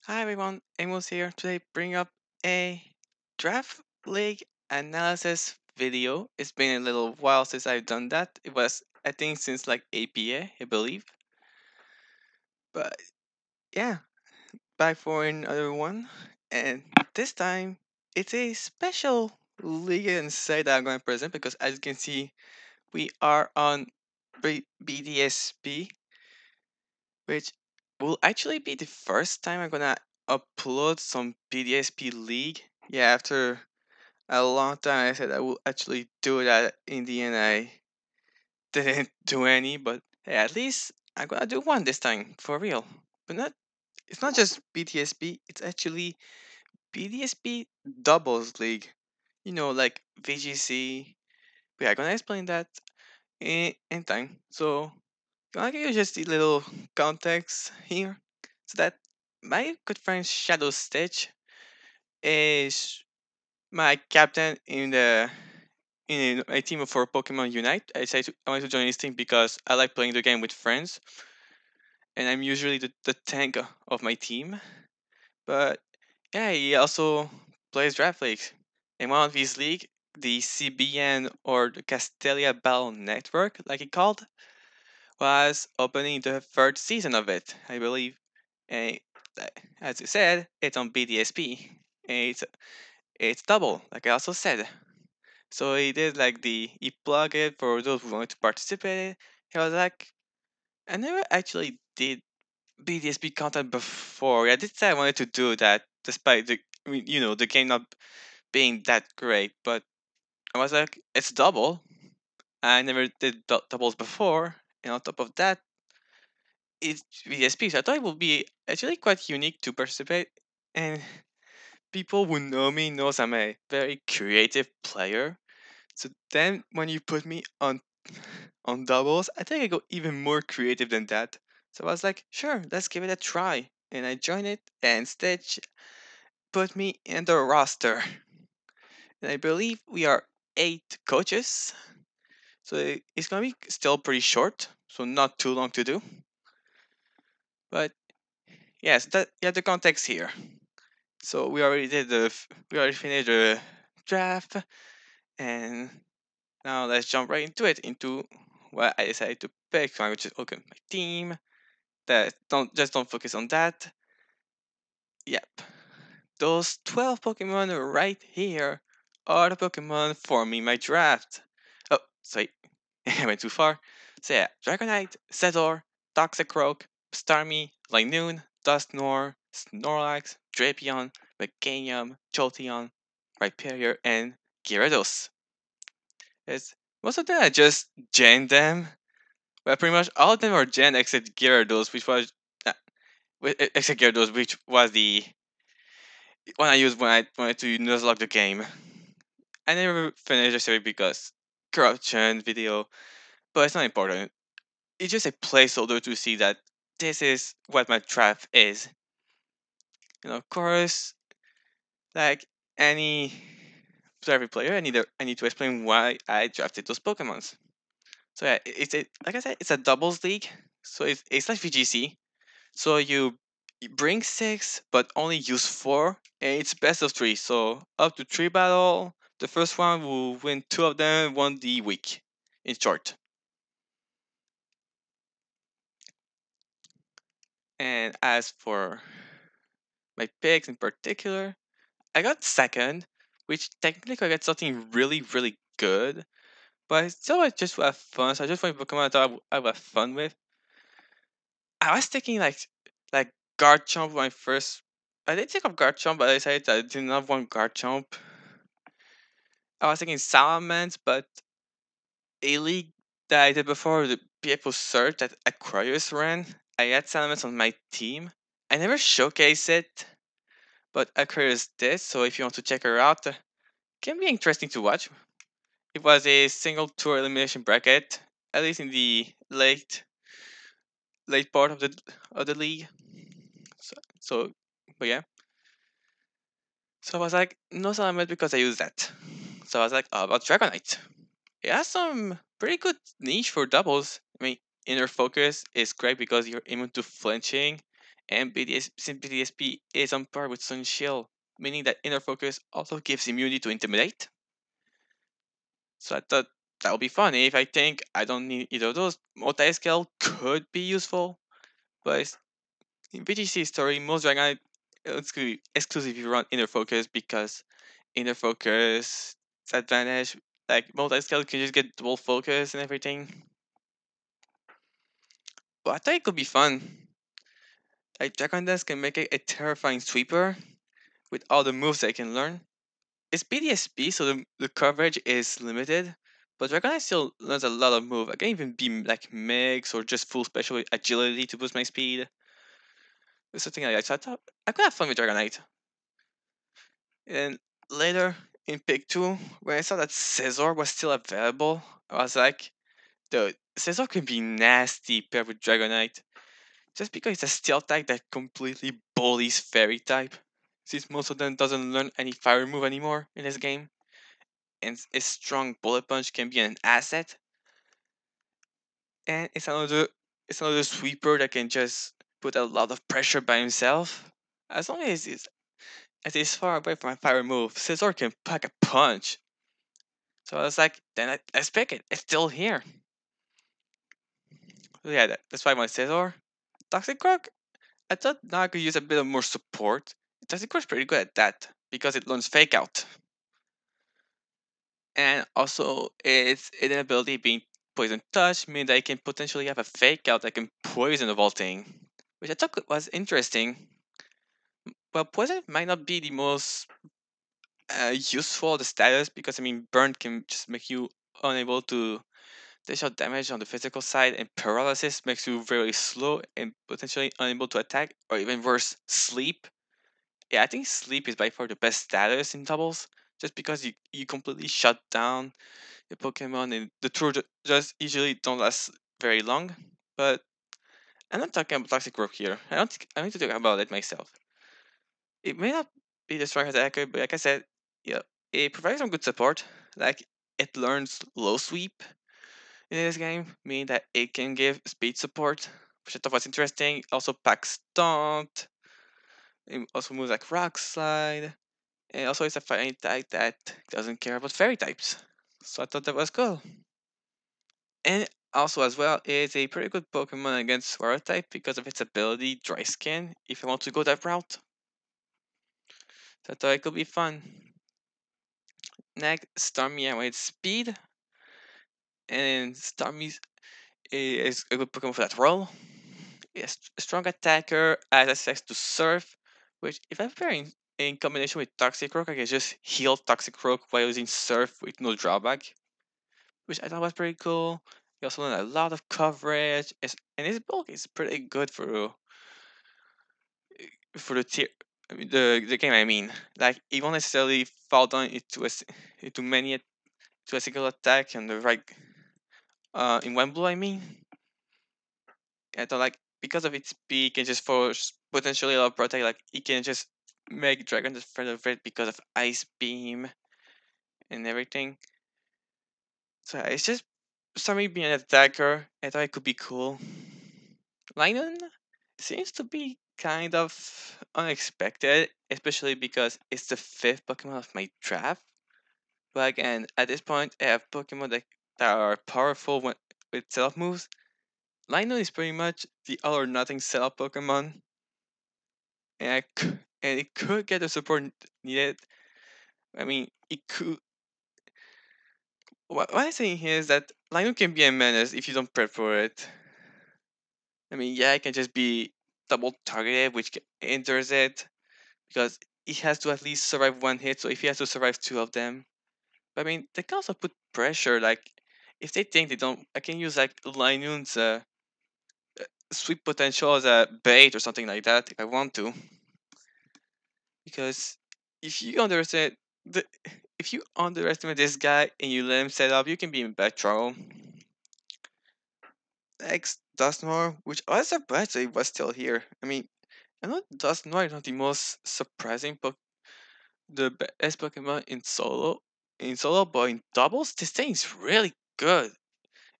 Hi everyone, Amos here. Today bring up a draft league analysis video. It's been a little while since I've done that. It was I think since like APA, I believe. But yeah, back for another one. And this time it's a special league and site that I'm gonna present because as you can see we are on BDSP, which will actually be the first time I'm gonna upload some BDSP league. Yeah, after a long time I said I will actually do that. In the end, I didn't do any, but hey, at least I'm gonna do one this time for real. But not, it's not just BDSP. It's actually BDSP doubles league. You know, like VGC. We are gonna explain that in time. So gonna give you just a little context here, so that my good friend Shadow Stitch is my captain in the in a team for Pokemon Unite. I wanted to join this team because I like playing the game with friends, and I'm usually the tank of my team. But yeah, he also plays draft leagues. In one of these league, the CBN or the Castelia Battle Network, like it called, was opening the third season of it, I believe. And as you said, it's on BDSP. And it's double, like I also said. So he plugged it for those who wanted to participate. He was like, I never actually did BDSP content before. I did say I wanted to do that, despite the game not being that great. But I was like, it's double. I never did doubles before, and on top of that, it's BDSP. So I thought it would be actually quite unique to participate. And people who know me knows I'm a very creative player. So then when you put me on doubles, I think I go even more creative than that. So I was like, sure, let's give it a try. And I joined it, and Stitch put me in the roster. And I believe we are 8 coaches. So it's gonna be still pretty short, so not too long to do. But yes, that yeah, the context here. So we already finished the draft, and now let's jump right into it, into what I decided to pick. So I would just okay, my team. That don't focus on that. Yep. Those 12 Pokemon right here are the Pokemon forming my draft. Oh, sorry, I went too far. So yeah, Dragonite, Scizor, Toxicroak, Starmie, Linoon, Dusknoir, Snorlax, Drapion, Meganium, Jolteon, Rhyperior, and Gyarados. It's, most of them I just gen them. Well, pretty much all of them are gen except Gyarados, uh, except Gyarados, which was the one I used when I wanted to nuzlocke the game. I never finished the series because corruption video, but it's not important. It's just a placeholder to see that this is what my draft is. Of course, like any every player, I need to explain why I drafted those Pokemons. So yeah, it's a like I said, it's a doubles league. So it's like VGC. So you bring 6, but only use 4, and it's best of 3. So up to 3 battle. The first one will win 2 of them, won the week. In short. And as for my picks in particular, I got second, which technically I got something really, really good. But still, I just have fun. So I just want Pokemon I thought I would have fun with. I was thinking like Garchomp when I first. I did think of Garchomp, but I decided I did not want Garchomp. I was thinking Salamence, but a league that I did before the people search that Aquarius ran, I had Salamence on my team. I never showcased it, but Aquarius did. So if you want to check her out, can be interesting to watch. It was a single tour elimination bracket, at least in the late part of the league. So but yeah. So I was like, no Salamence because I use that. So I was like, about Dragonite. It has some pretty good niche for doubles. I mean, inner focus is great because you're immune to flinching, And since BDSP is on par with Sun Shield, meaning that Inner Focus also gives immunity to Intimidate. So I thought that would be fun. If I think I don't need either of those, Multi-Scale could be useful, but in VGC story, most Dragonite exclusively run Inner Focus because Inner Focus advantage. Like Multi-Scale can just get dual focus and everything. But I thought it could be fun. Like Dragonite can make it a terrifying sweeper with all the moves I can learn. It's BDSP, so the coverage is limited, but Dragonite still learns a lot of move. I can even be like Megs or just full special agility to boost my speed. Or something like that. So I thought I could have fun with Dragonite. And later in pick 2, when I saw that Scizor was still available, I was like, the Scizor can be nasty paired with Dragonite. Just because it's a steel type that completely bullies fairy type. Since most of them doesn't learn any fire move anymore in this game. And a strong bullet punch can be an asset. And it's another sweeper that can just put a lot of pressure by himself. As long as it's far away from a fire move, Scizor can pack a punch. So I was like, then let's pick it. It's still here. So yeah, that's why my Scizor. Toxic Croc, I thought now I could use a bit of more support. Toxic Croc's pretty good at that because it learns Fake Out. And also its ability being Poison Touch means that it can potentially have a Fake Out that can poison the whole thing. Which I thought was interesting. Well, Poison might not be the most useful of the status because I mean burn can just make you unable to dish out damage on the physical side, and paralysis makes you very slow and potentially unable to attack, or even worse, sleep. Yeah, I think sleep is by far the best status in doubles, just because you completely shut down your Pokemon, and the tour just usually don't last very long. But I'm not talking about Toxic Rock here. I need to talk about it myself. It may not be the strongest attacker, but like I said, yeah, it provides some good support. Like it learns low sweep in this game, meaning that it can give speed support, which I thought was interesting. Also packs Taunt. It also moves like Rock Slide. And also it's a fighting type that doesn't care about fairy types. So I thought that was cool. And also as well, it's a pretty good Pokemon against Water type because of its ability Dry Skin, if you want to go that route. So I thought it could be fun. Next, Starmie with speed. And Starmie is a good Pokemon for that role. It's a strong attacker, has access to Surf, which if I pair in combination with Toxic Rock, I can just heal Toxic Rock while using Surf with no drawback, which I thought was pretty cool. He also learned a lot of coverage, and his bulk is pretty good for the tier. I mean, the game. I mean, like he won't necessarily fall down into many to a single attack on the right in one blow. I mean, I thought like because of its speed, it can just force potentially a lot of protect. Like it can just make Dragon defend of it because of Ice Beam and everything. So it's just somebody being an attacker. I thought it could be cool. Lionel seems to be kind of unexpected, especially because it's the fifth Pokemon of my draft. But again, at this point, I have Pokemon that are powerful with setup moves. Lionel is pretty much the all or nothing setup Pokemon, and it could get the support needed. I mean, it could. What I'm saying here is that Lionel can be a menace if you don't prep for it. I mean, yeah, it can just be double targeted, which enters it because he has to at least survive one hit. So if he has to survive two of them, but I mean, they can also put pressure. Like if they think they don't, I can use like Lionel's sweep potential as a bait or something like that if I want to. Because if you underestimate the if you underestimate this guy and you let him set up, you can be in bad trouble. Next, Dustmore, which I was surprised that it was still here. I mean, I know Dustmore is not the most surprising the best Pokemon in solo, but in doubles, this thing is really good.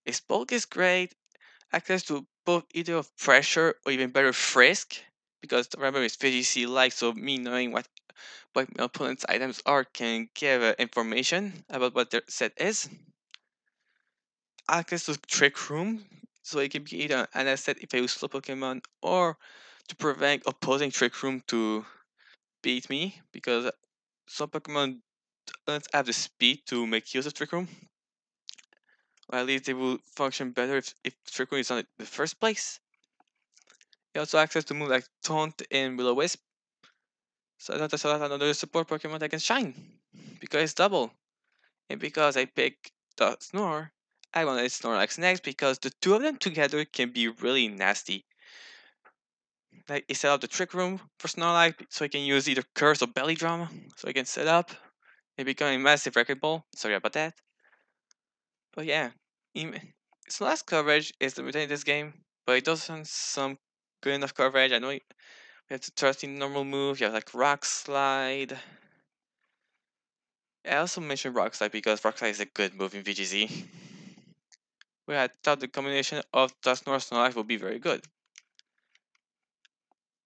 Its bulk is great, access to both either of pressure or even better frisk, because remember it's VGC like, so me knowing what my opponent's items are can give information about what their set is. Access to Trick Room, so it can be either an asset if I use slow Pokemon or to prevent opposing Trick Room to beat me, because some Pokemon don't have the speed to make use of Trick Room. Or at least they will function better if Trick Room is on the first place. You also access to move like Taunt and Will-O-Wisp, so that's another support Pokemon that can shine, because it's double. And because I pick the Snore, I wanted Snorlax next because the two of them together can be really nasty. Like, I set up the Trick Room for Snorlax so I can use either Curse or Belly Drum, so I can set up and become a massive Record Ball. Sorry about that. But yeah, Snorlax coverage is limited in this game, but it does have some good enough coverage. I know you have to trust in normal moves, you have like Rock Slide. I also mentioned Rock Slide because Rock Slide is a good move in VGZ. Where I thought the combination of Dusknoir Snorlax would be very good.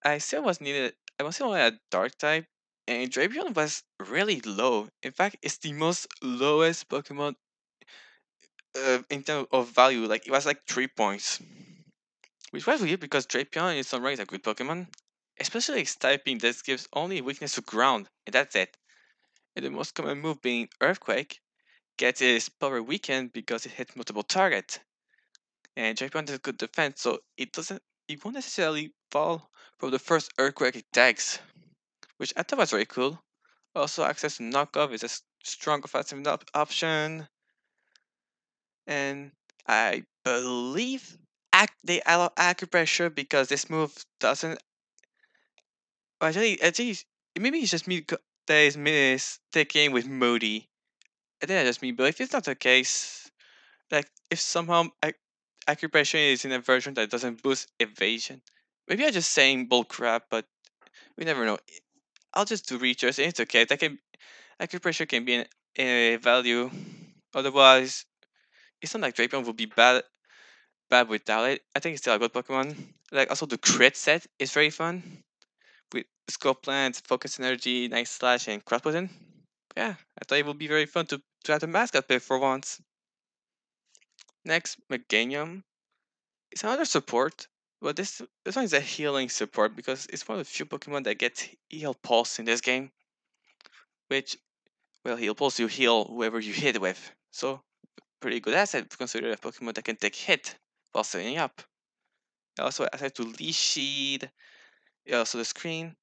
I still was needed. I was still at Dark type, and Drapion was really low. In fact, it's the most lowest Pokemon in terms of value. Like it was like 3 points, which was weird because Drapion in some ranks a good Pokemon, especially its typing that gives only weakness to ground, and that's it. And the most common move being Earthquake gets its power weakened because it hits multiple targets. And Drapion has good defense, so it won't necessarily fall from the first earthquake it attacks, which I thought was very cool. Also, access to knockoff is a strong offensive option, and I believe they allow acupressure because this move doesn't. Actually, maybe it's just me that is mistaken with Modi. I think that's just me, but if it's not the case, like if somehow acupressure is in a version that doesn't boost evasion. Maybe I'm just saying bull crap, but we never know. I'll just do research and it's okay. That can acupressure can be a value. Otherwise, it's not like Drapion would be bad without it. I think it's still a good Pokemon. Like also the crit set is very fun with Scope Plant, Focus Energy, Night Slash, and Cross Button. Yeah, I thought it would be very fun to have the mascot pick for once. Next, Meganium. It's another support, but this one is a healing support because it's one of the few Pokemon that gets Heal Pulse in this game, which well, Heal Pulse you heal whoever you hit with. So pretty good asset to consider a Pokemon that can take hit while staying up. Also asset to Leash Sheet, also the screen.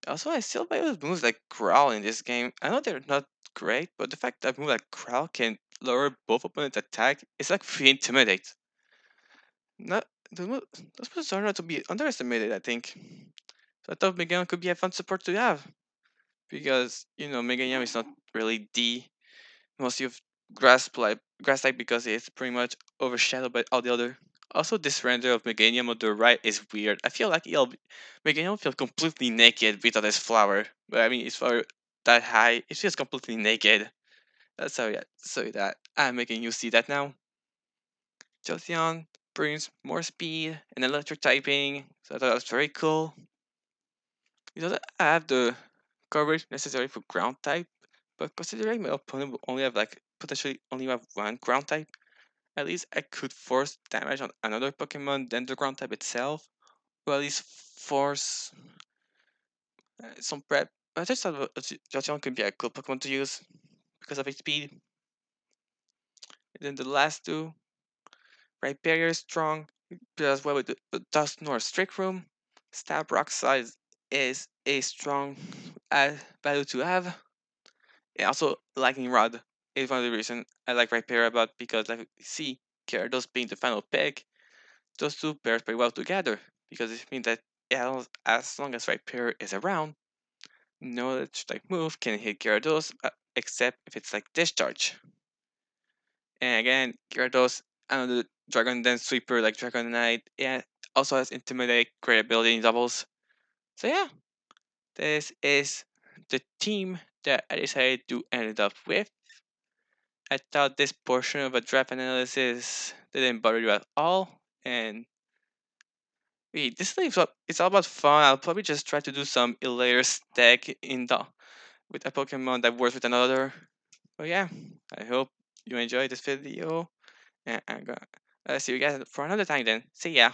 Also I still buy those moves like Growl in this game. I know they're not great, but the fact that a move like Growl can lower both opponents' attack is like free intimidate. Not those moves are not to be underestimated, I think. So I thought Meganium could be a fun support to have. Because, Meganium is not really the most used grass type because it's pretty much overshadowed by all the other. Also, this render of Meganium on the right is weird. I feel like Meganium will feel completely naked without his flower. But I mean, it's flower that high, it feels completely naked. Sorry that I'm making you see that now. Jolteon brings more speed and electric typing, so I thought that was very cool. It doesn't have the coverage necessary for ground type, but considering my opponent will only have like potentially only have one ground type, at least I could force damage on another Pokemon than the ground type itself, or at least force some prep. I just thought Jolteon could be a cool Pokemon to use because of its speed. And then the last two, Rhyperior is strong, as well with the Dust North Strict Room. Stab Rock size is a strong value to have. And also, Lightning Rod is one of the reasons I like Rhyperior about because, like, see, Gyarados being the final pick, those two pairs very well together because it means that as long as Rhyperior is around, no like move can hit Gyarados except if it's like Discharge. And again, Gyarados, another Dragon Dance Sweeper like Dragonite, yeah, also has Intimidate, great ability in doubles. So yeah, this is the team that I decided to end up with. I thought this portion of a draft analysis didn't bother you at all, and Wait, this thing is it's all about fun. I'll probably just try to do some later stack in the with a Pokemon that works with another. But yeah, I hope you enjoyed this video, and I'm gonna see you guys for another time. Then see ya.